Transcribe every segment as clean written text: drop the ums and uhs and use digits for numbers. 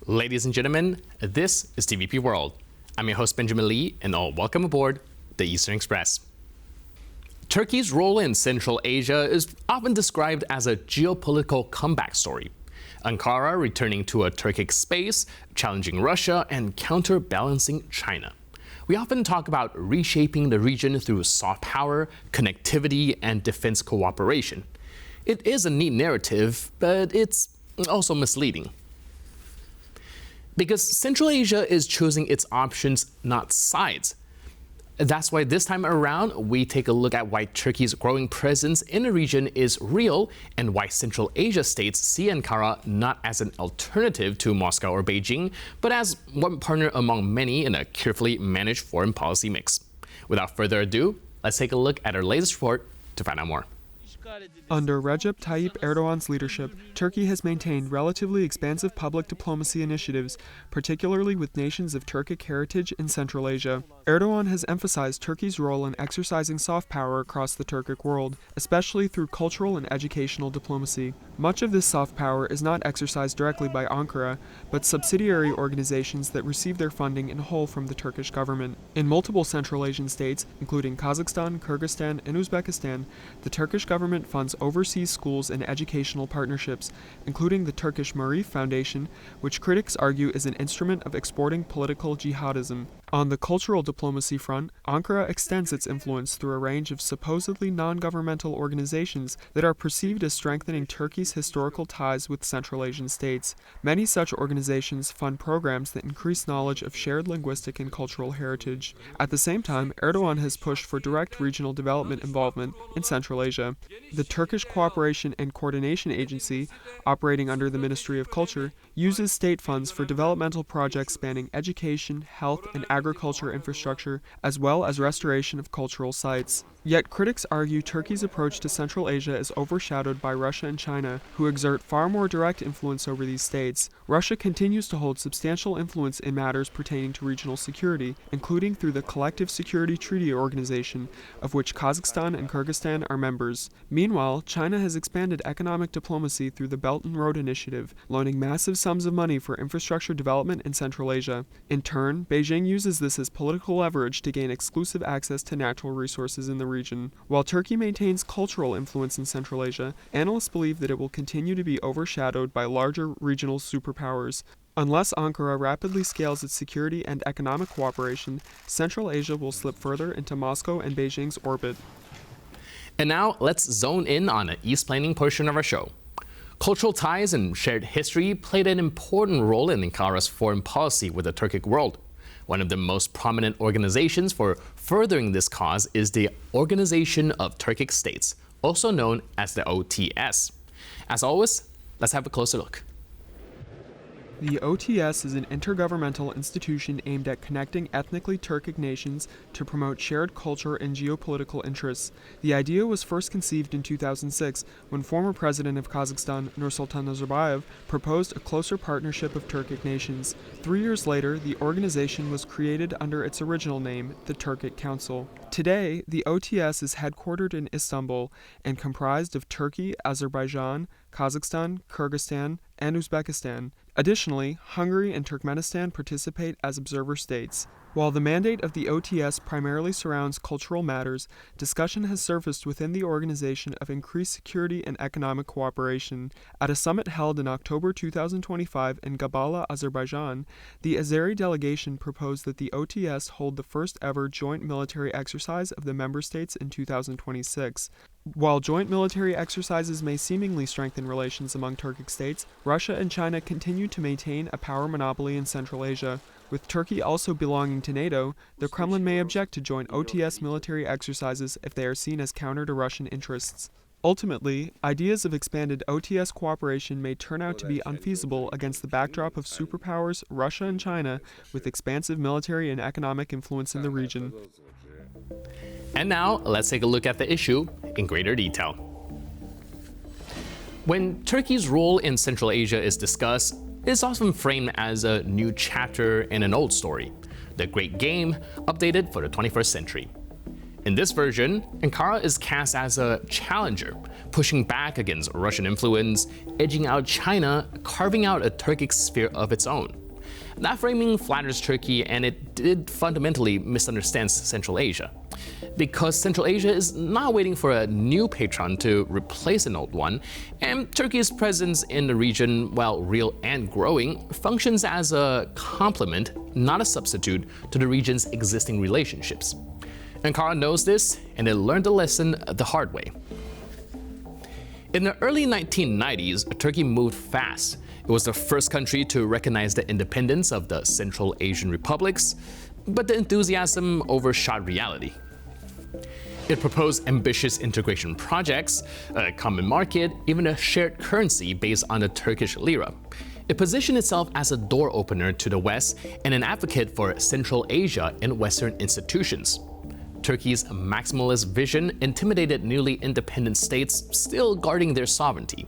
Ladies and gentlemen, this is TVP World. I'm your host Benjamin Lee, and welcome aboard the Eastern Express. Turkey's role in Central Asia is often described as a geopolitical comeback story. Ankara returning to a Turkic space, challenging Russia, and counterbalancing China. We often talk about reshaping the region through soft power, connectivity, and defense cooperation. It is a neat narrative, but it's also misleading. Because Central Asia is choosing its options, not sides. That's why this time around, we take a look at why Turkey's growing presence in the region is real and why Central Asia states see Ankara not as an alternative to Moscow or Beijing, but as one partner among many in a carefully managed foreign policy mix. Without further ado, let's take a look at our latest report to find out more. Under Recep Tayyip Erdogan's leadership, Turkey has maintained relatively expansive public diplomacy initiatives, particularly with nations of Turkic heritage in Central Asia. Erdogan has emphasized Turkey's role in exercising soft power across the Turkic world, especially through cultural and educational diplomacy. Much of this soft power is not exercised directly by Ankara, but subsidiary organizations that receive their funding in whole from the Turkish government. In multiple Central Asian states, including Kazakhstan, Kyrgyzstan, and Uzbekistan, the Turkish government funds overseas schools and educational partnerships, including the Turkish Marif Foundation, which critics argue is an instrument of exporting political jihadism. On the cultural diplomacy front, Ankara extends its influence through a range of supposedly non-governmental organizations that are perceived as strengthening Turkey's historical ties with Central Asian states. Many such organizations fund programs that increase knowledge of shared linguistic and cultural heritage. At the same time, Erdogan has pushed for direct regional development involvement in Central Asia. The Turkish Cooperation and Coordination Agency, operating under the Ministry of Culture, uses state funds for developmental projects spanning education, health, and agriculture infrastructure, as well as restoration of cultural sites. Yet critics argue Turkey's approach to Central Asia is overshadowed by Russia and China, who exert far more direct influence over these states. Russia continues to hold substantial influence in matters pertaining to regional security, including through the Collective Security Treaty Organization, of which Kazakhstan and Kyrgyzstan are members. Meanwhile, China has expanded economic diplomacy through the Belt and Road Initiative, loaning massive sums of money for infrastructure development in Central Asia. In turn, Beijing uses this as political leverage to gain exclusive access to natural resources in the region. While Turkey maintains cultural influence in Central Asia, analysts believe that it will continue to be overshadowed by larger regional superpowers. Unless Ankara rapidly scales its security and economic cooperation, Central Asia will slip further into Moscow and Beijing's orbit. And now, let's zone in on the East planning portion of our show. Cultural ties and shared history played an important role in Ankara's foreign policy with the Turkic world. One of the most prominent organizations for furthering this cause is the Organization of Turkic States, also known as the OTS. As always, let's have a closer look. The OTS is an intergovernmental institution aimed at connecting ethnically Turkic nations to promote shared culture and geopolitical interests. The idea was first conceived in 2006 when former president of Kazakhstan, Nursultan Nazarbayev, proposed a closer partnership of Turkic nations. 3 years later, the organization was created under its original name, the Turkic Council. Today, the OTS is headquartered in Istanbul and comprised of Turkey, Azerbaijan, Kazakhstan, Kyrgyzstan, and Uzbekistan. Additionally, Hungary and Turkmenistan participate as observer states. While the mandate of the OTS primarily surrounds cultural matters, discussion has surfaced within the organization of increased security and economic cooperation. At a summit held in October 2025 in Gabala, Azerbaijan, the Azeri delegation proposed that the OTS hold the first ever joint military exercise of the member states in 2026. While joint military exercises may seemingly strengthen relations among Turkic states, Russia and China continue to maintain a power monopoly in Central Asia. With Turkey also belonging to NATO, the Kremlin may object to joint OTS military exercises if they are seen as counter to Russian interests. Ultimately, ideas of expanded OTS cooperation may turn out to be unfeasible against the backdrop of superpowers Russia and China with expansive military and economic influence in the region. And now, let's take a look at the issue in greater detail. When Turkey's role in Central Asia is discussed, it's often framed as a new chapter in an old story, the Great Game updated for the 21st century. In this version, Ankara is cast as a challenger, pushing back against Russian influence, edging out China, carving out a Turkic sphere of its own. That framing flatters Turkey, and it did fundamentally misunderstands Central Asia. Because Central Asia is not waiting for a new patron to replace an old one, and Turkey's presence in the region, while real and growing, functions as a complement, not a substitute, to the region's existing relationships. Ankara knows this, and it learned the lesson the hard way. In the early 1990s, Turkey moved fast. It was the first country to recognize the independence of the Central Asian republics, but the enthusiasm overshot reality. It proposed ambitious integration projects, a common market, even a shared currency based on the Turkish lira. It positioned itself as a door opener to the West and an advocate for Central Asia and Western institutions. Turkey's maximalist vision intimidated newly independent states still guarding their sovereignty.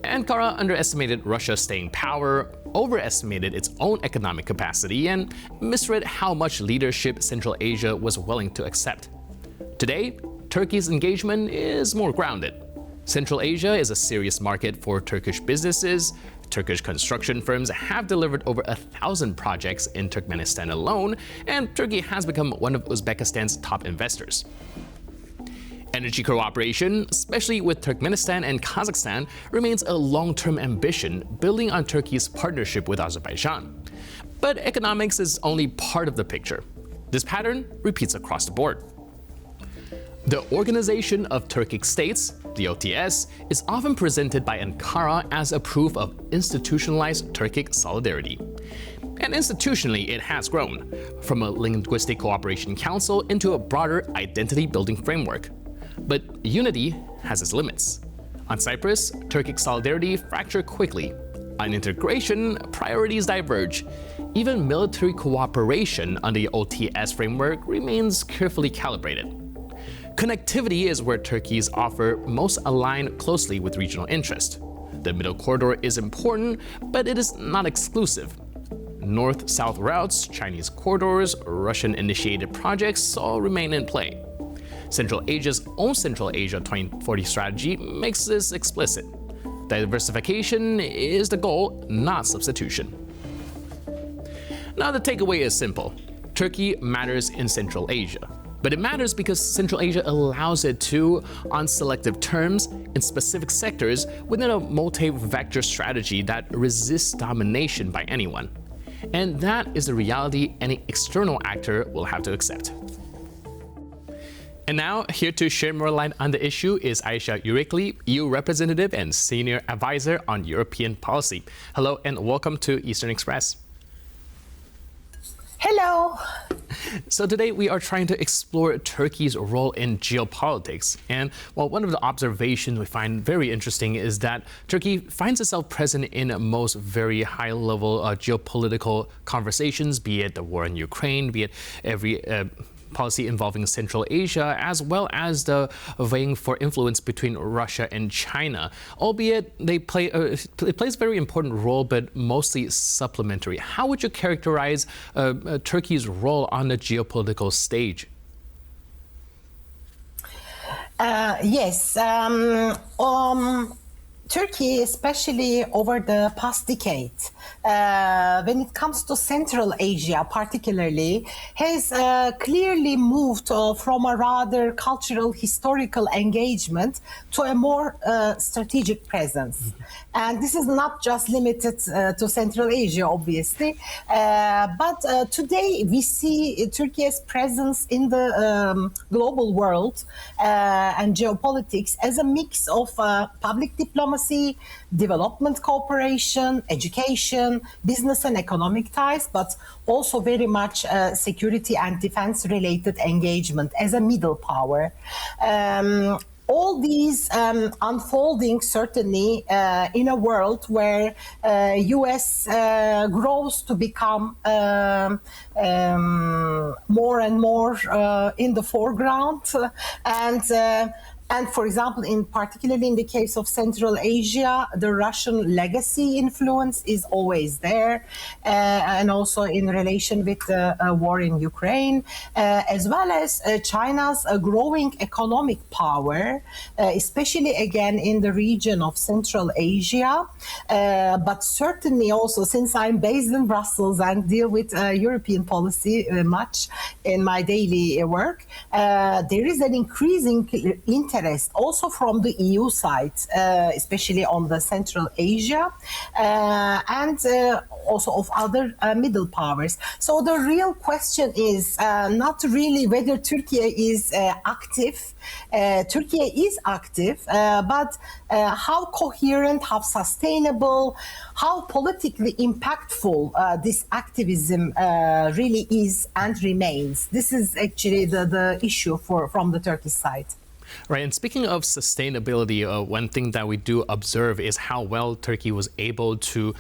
Ankara underestimated Russia's staying power, overestimated its own economic capacity, and misread how much leadership Central Asia was willing to accept. Today, Turkey's engagement is more grounded. Central Asia is a serious market for Turkish businesses. Turkish construction firms have delivered over 1,000 projects in Turkmenistan alone, and Turkey has become one of Uzbekistan's top investors. Energy cooperation, especially with Turkmenistan and Kazakhstan, remains a long-term ambition, building on Turkey's partnership with Azerbaijan. But economics is only part of the picture. This pattern repeats across the board. The Organization of Turkic States, the OTS, is often presented by Ankara as a proof of institutionalized Turkic solidarity. And institutionally, it has grown, from a linguistic cooperation council into a broader identity-building framework. But unity has its limits. On Cyprus, Turkic solidarity fractured quickly. On integration, priorities diverge. Even military cooperation under the OTS framework remains carefully calibrated. Connectivity is where Turkey's offer most align closely with regional interest. The Middle Corridor is important, but it is not exclusive. North-south routes, Chinese corridors, Russian-initiated projects all remain in play. Central Asia's own Central Asia 2040 strategy makes this explicit. Diversification is the goal, not substitution. Now the takeaway is simple. Turkey matters in Central Asia. But it matters because Central Asia allows it to, on selective terms, in specific sectors within a multi-vector strategy that resists domination by anyone. And that is the reality any external actor will have to accept. And now, here to share more light on the issue is Aisha Yürekli, EU Representative and Senior Advisor on European Policy. Hello and welcome to Eastern Express. Hello. So today we are trying to explore Turkey's role in geopolitics. And well, one of the observations we find very interesting is that Turkey finds itself present in most very high-level geopolitical conversations, be it the war in Ukraine, be it every policy involving Central Asia, as well as the vying for influence between Russia and China. Albeit it plays a very important role, but mostly supplementary. How would you characterize Turkey's role on the geopolitical stage? Yes. Turkey, especially over the past decade, when it comes to Central Asia particularly, has clearly moved from a rather cultural, historical engagement to a more strategic presence. And this is not just limited to Central Asia, obviously, but today we see Turkey's presence in the global world and geopolitics as a mix of public diplomacy, development cooperation, education, business and economic ties, but also very much security and defense related engagement as a middle power. All these unfolding certainly in a world where US grows to become more and more in the foreground, and And for example, particularly in the case of Central Asia, the Russian legacy influence is always there, and also in relation with the war in Ukraine, as well as China's growing economic power, especially again in the region of Central Asia, but certainly also since I'm based in Brussels and deal with European policy much in my daily work, there is an increasing interest also from the EU side, especially on the Central Asia, and also of other middle powers. So the real question is not really whether Turkey is active. Turkey is active, but how coherent, how sustainable, how politically impactful this activism really is and remains. This is actually the issue from the Turkish side. Right, and speaking of sustainability, one thing that we do observe is how well Turkey was able to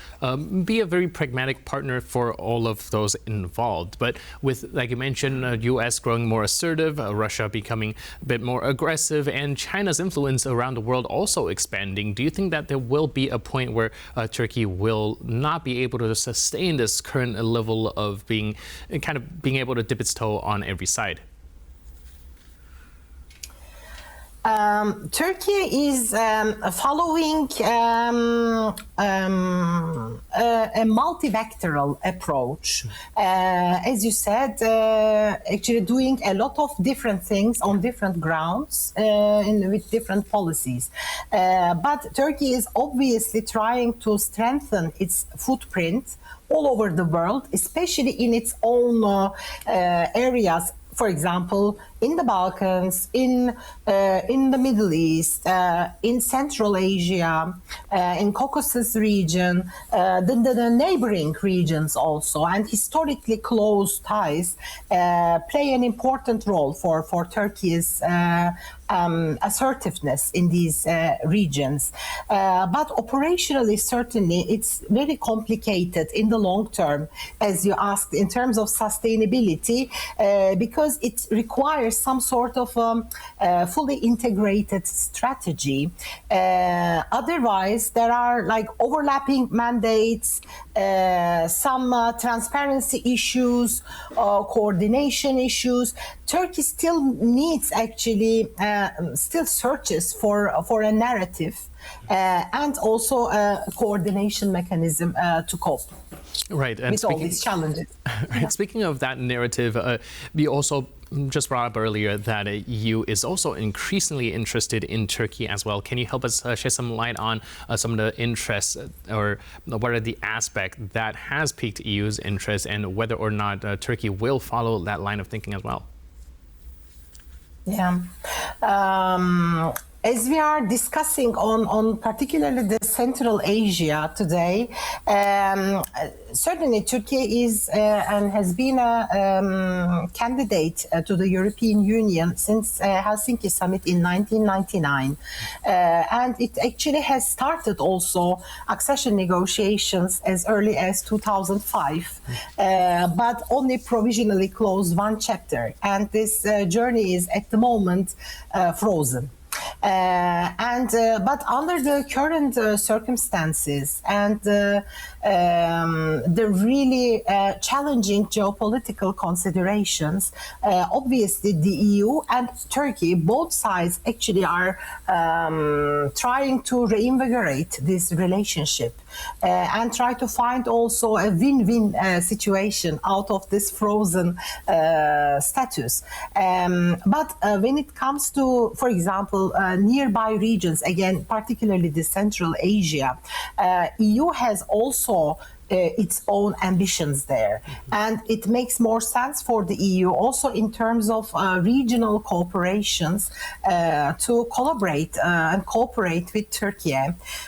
be a very pragmatic partner for all of those involved. But with, like you mentioned, U.S. growing more assertive, Russia becoming a bit more aggressive, and China's influence around the world also expanding, do you think that there will be a point where Turkey will not be able to sustain this current level of being able to dip its toe on every side? Turkey is following a multivectoral approach. As you said, actually doing a lot of different things on different grounds with different policies. But Turkey is obviously trying to strengthen its footprint all over the world, especially in its own areas. For example, in the Balkans, in the Middle East, in Central Asia, in Caucasus region, the neighboring regions also, and historically close ties play an important role for Turkey's assertiveness in these regions. But operationally, certainly, it's very complicated in the long term, as you asked, in terms of sustainability, because it requires some sort of fully integrated strategy. Otherwise, there are like overlapping mandates, some transparency issues, coordination issues. Turkey still needs actually, still searches for a narrative and also a coordination mechanism to cope. Right, and with all these challenges. Right, yeah. Speaking of that narrative, we also just brought up earlier that EU is also increasingly interested in Turkey as well. Can you help us shed some light on some of the interests, or what are the aspects that has piqued EU's interest, and whether or not Turkey will follow that line of thinking as well? Yeah. As we are discussing on particularly the Central Asia today, certainly Turkey is and has been a candidate to the European Union since Helsinki summit in 1999. And it actually has started also accession negotiations as early as 2005, but only provisionally closed one chapter. And this journey is at the moment frozen. But under the current circumstances and the really challenging geopolitical considerations, obviously the EU and Turkey, both sides actually are trying to reinvigorate this relationship and try to find also a win-win situation out of this frozen status. But when it comes to, for example, nearby regions, again, particularly the Central Asia, EU has also its own ambitions there. And it makes more sense for the EU also in terms of regional cooperations to collaborate and cooperate with Turkey.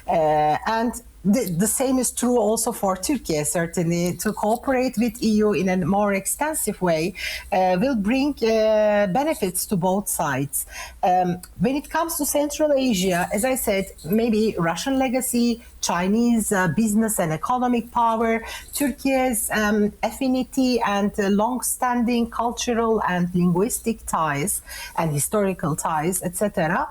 And the same is true also for Turkey, certainly. To cooperate with EU in a more extensive way will bring benefits to both sides. When it comes to Central Asia, as I said, maybe Russian legacy, Chinese business and economic power, Turkey's affinity and long-standing cultural and linguistic ties and historical ties, etc.,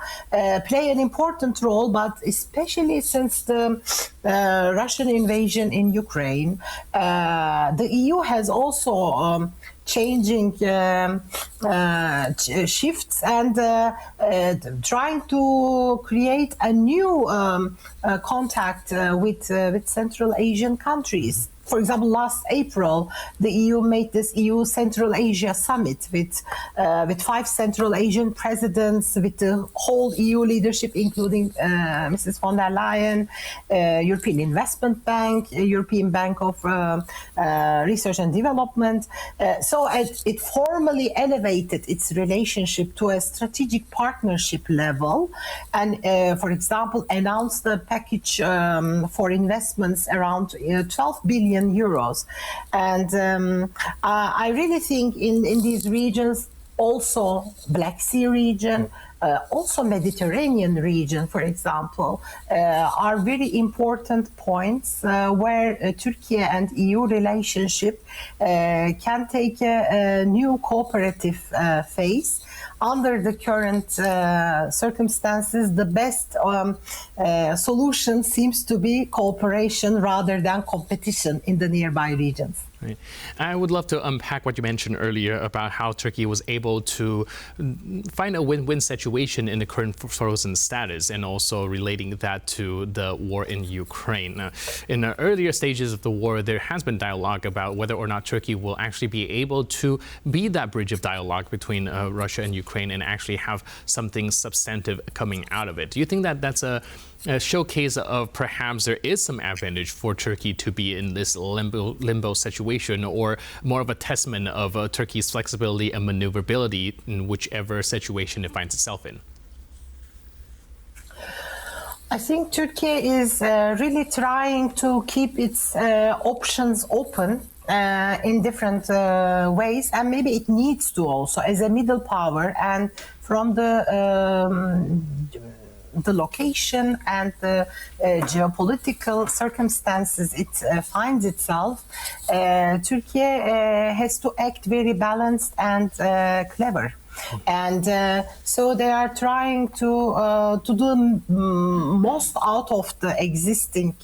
play an important role, but especially since the Russian invasion in Ukraine, the EU has also changing shifts and trying to create a new contact with Central Asian countries. For example, last April, the EU made this EU Central Asia Summit with 5 Central Asian presidents, with the whole EU leadership, including Mrs. von der Leyen, European Investment Bank, European Bank of Research and Development. So it formally elevated its relationship to a strategic partnership level, and, for example, announced a package for investments around 12 billion euros. And I really think in these regions, also Black Sea region, also Mediterranean region, for example, are very important points where Turkey and EU relationship can take a new cooperative phase. Under the current circumstances, the best solution seems to be cooperation rather than competition in the nearby regions. Right. I would love to unpack what you mentioned earlier about how Turkey was able to find a win-win situation in the current frozen status, and also relating that to the war in Ukraine. Now, in the earlier stages of the war, there has been dialogue about whether or not Turkey will actually be able to be that bridge of dialogue between Russia and Ukraine and actually have something substantive coming out of it. Do you think that that's a showcase of perhaps there is some advantage for Turkey to be in this limbo situation, or more of a testament of Turkey's flexibility and maneuverability in whichever situation it finds itself in? I think Turkey is really trying to keep its options open in different ways, and maybe it needs to also as a middle power, and from the location and the geopolitical circumstances it finds itself, Turkey has to act very balanced and clever. And so they are trying to do the most out of the existing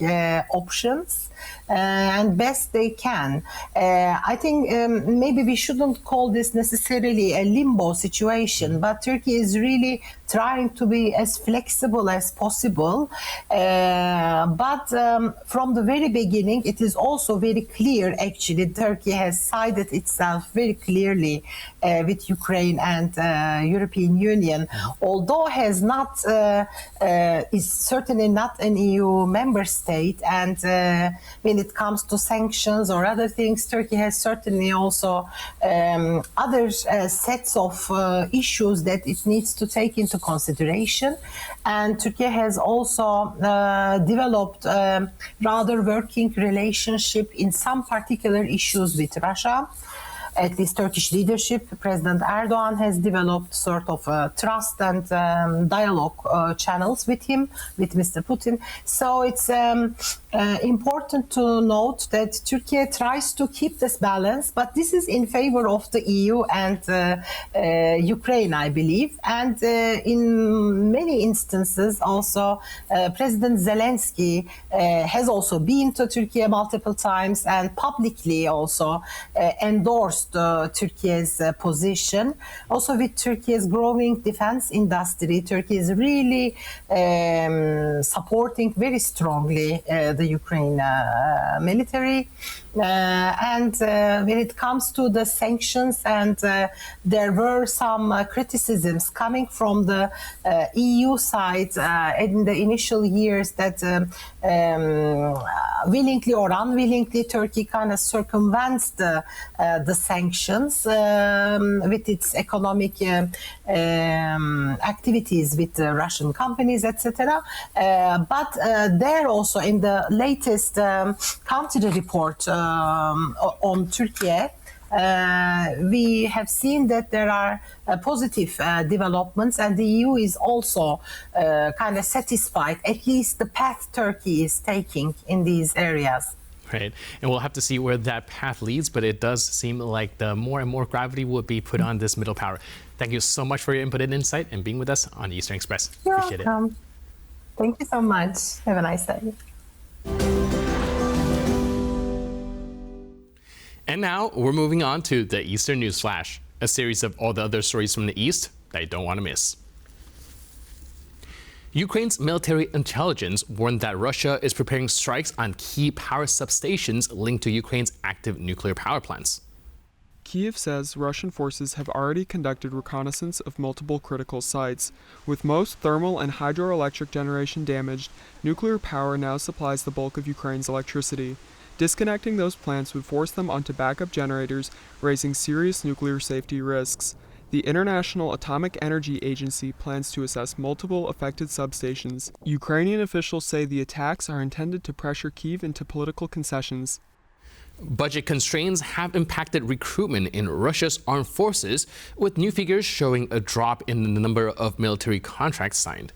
options and best they can. I think maybe we shouldn't call this necessarily a limbo situation, but Turkey is really trying to be as flexible as possible. But from the very beginning, it is also very clear, actually, Turkey has sided itself very clearly with Ukraine and European Union, although has not is certainly not an EU member state. And when it comes to sanctions or other things, Turkey has certainly also other sets of issues that it needs to take into consideration. And Turkey has also developed a rather working relationship in some particular issues with Russia. At least Turkish leadership, President Erdogan has developed sort of trust and dialogue channels with him, with Mr. Putin. So it's important to note that Turkey tries to keep this balance, but this is in favor of the EU and Ukraine, I believe. And in many instances, also President Zelensky has also been to Turkey multiple times and publicly also endorsed Turkey's position. Also, with Turkey's growing defense industry, Turkey is really supporting very strongly the Ukraine military. And when it comes to the sanctions, and there were some criticisms coming from the EU side in the initial years that willingly or unwillingly Turkey kind of circumvents the sanctions with its economic activities with the Russian companies, etc. But there also in the latest country report on Turkey, we have seen that there are positive developments, and the EU is also kind of satisfied, at least the path Turkey is taking in these areas. Right. And we'll have to see where that path leads, but it does seem like the more and more gravity will be put on this middle power. Thank you so much for your input and insight and being with us on Eastern Express. You're Appreciate welcome. Thank you so much. Have a nice day. And now we're moving on to the Eastern News Flash, a series of all the other stories from the East that you don't want to miss. Ukraine's military intelligence warned that Russia is preparing strikes on key power substations linked to Ukraine's active nuclear power plants. Kyiv says Russian forces have already conducted reconnaissance of multiple critical sites. With most thermal and hydroelectric generation damaged, nuclear power now supplies the bulk of Ukraine's electricity. Disconnecting those plants would force them onto backup generators, raising serious nuclear safety risks. The International Atomic Energy Agency plans to assess multiple affected substations. Ukrainian officials say the attacks are intended to pressure Kyiv into political concessions. Budget constraints have impacted recruitment in Russia's armed forces, with new figures showing a drop in the number of military contracts signed.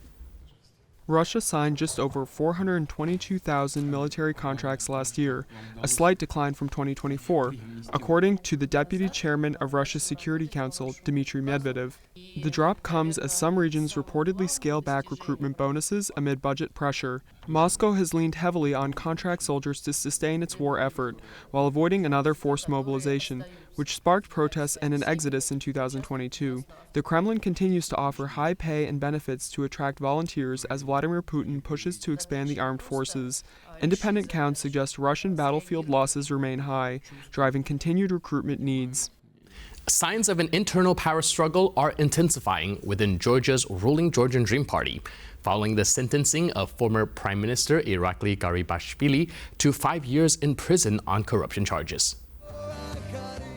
Russia signed just over 422,000 military contracts last year, a slight decline from 2024, according to the deputy chairman of Russia's Security Council, Dmitry Medvedev. The drop comes as some regions reportedly scale back recruitment bonuses amid budget pressure. Moscow has leaned heavily on contract soldiers to sustain its war effort, while avoiding another forced mobilization, which sparked protests and an exodus in 2022. The Kremlin continues to offer high pay and benefits to attract volunteers as Vladimir Putin pushes to expand the armed forces. Independent counts suggest Russian battlefield losses remain high, driving continued recruitment needs. Signs of an internal power struggle are intensifying within Georgia's ruling Georgian Dream Party, following the sentencing of former Prime Minister Irakli Garibashvili to 5 years in prison on corruption charges.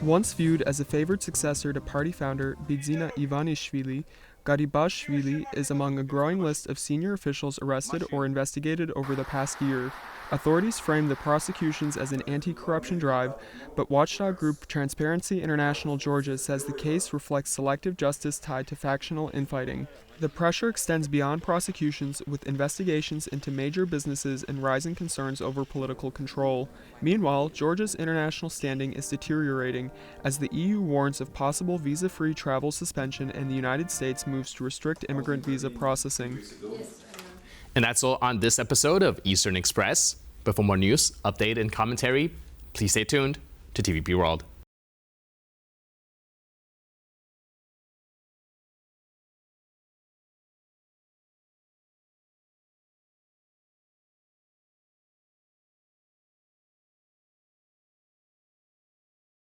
Once viewed as a favored successor to party founder Bidzina Ivanishvili, Garibashvili is among a growing list of senior officials arrested or investigated over the past year. Authorities frame the prosecutions as an anti-corruption drive, but watchdog group Transparency International Georgia says the case reflects selective justice tied to factional infighting. The pressure extends beyond prosecutions, with investigations into major businesses and rising concerns over political control. Meanwhile, Georgia's international standing is deteriorating as the EU warns of possible visa-free travel suspension and the United States moves to restrict immigrant visa processing. And that's all on this episode of Eastern Express. But for more news, update, and commentary, please stay tuned to TVP World.